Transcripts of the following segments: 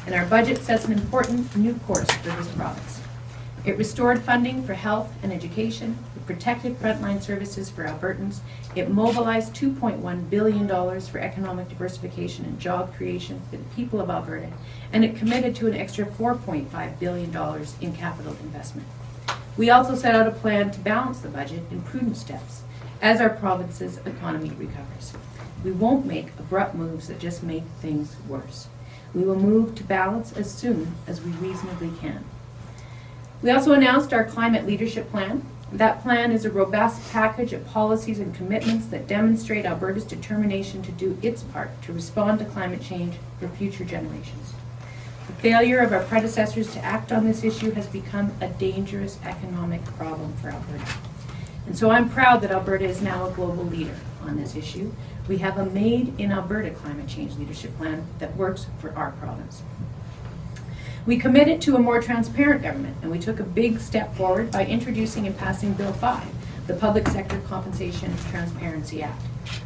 and our budget sets an important new course for this province. It restored funding for health and education. It protected frontline services for Albertans. It mobilized $2.1 billion for economic diversification and job creation for the people of Alberta, and it committed to an extra $4.5 billion in capital investment. We also set out a plan to balance the budget in prudent steps as our province's economy recovers. We won't make abrupt moves that just make things worse. We will move to balance as soon as we reasonably can. We also announced our climate leadership plan. That plan is a robust package of policies and commitments that demonstrate Alberta's determination to do its part to respond to climate change for future generations. The failure of our predecessors to act on this issue has become a dangerous economic problem for Alberta. And so I'm proud that Alberta is now a global leader on this issue. We have a Made in Alberta climate change leadership plan that works for our province. We committed to a more transparent government, and we took a big step forward by introducing and passing Bill 5, the Public Sector Compensation Transparency Act.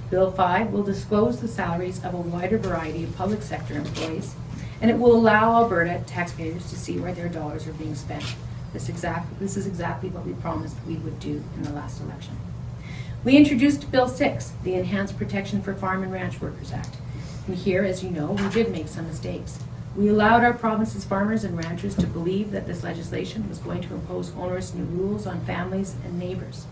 Bill 5 will disclose the salaries of a wider variety of public sector employees, and it will allow Alberta taxpayers to see where their dollars are being spent. This is exactly what we promised we would do in the last election. We introduced Bill 6, the Enhanced Protection for Farm and Ranch Workers Act. And here, as you know, we did make some mistakes. We allowed our province's farmers and ranchers to believe that this legislation was going to impose onerous new rules on families and neighbors.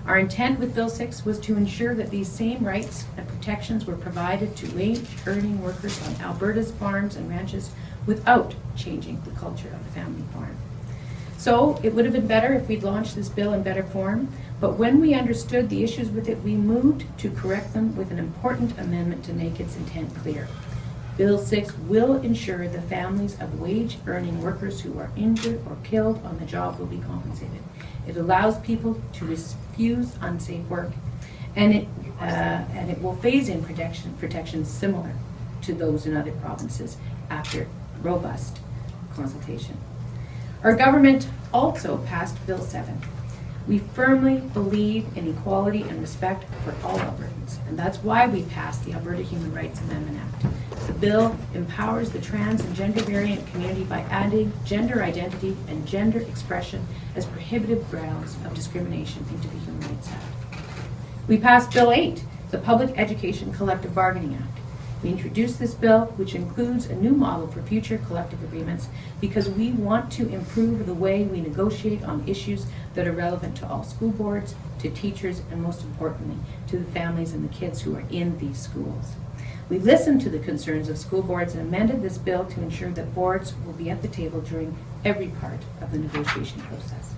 Our intent with Bill 6 was to ensure that these same rights and protections were provided to wage-earning workers on Alberta's farms and ranches without changing the culture of the family farm. So it would have been better if we'd launched this bill in better form, but when we understood the issues with it, we moved to correct them with an important amendment to make its intent clear. Bill 6 will ensure the families of wage-earning workers who are injured or killed on the job will be compensated. It allows people to refuse unsafe work, and it will phase in protections similar to those in other provinces after robust consultation. Our government also passed Bill 7. We firmly believe in equality and respect for all Albertans, and that's why we passed the Alberta Human Rights Amendment Act. The bill empowers the trans and gender variant community by adding gender identity and gender expression as prohibitive grounds of discrimination into the Human Rights Act. We passed Bill 8, the Public Education Collective Bargaining Act. We introduced this bill, which includes a new model for future collective agreements, because we want to improve the way we negotiate on issues that are relevant to all school boards, to teachers, and most importantly, to the families and the kids who are in these schools. We listened to the concerns of school boards and amended this bill to ensure that boards will be at the table during every part of the negotiation process.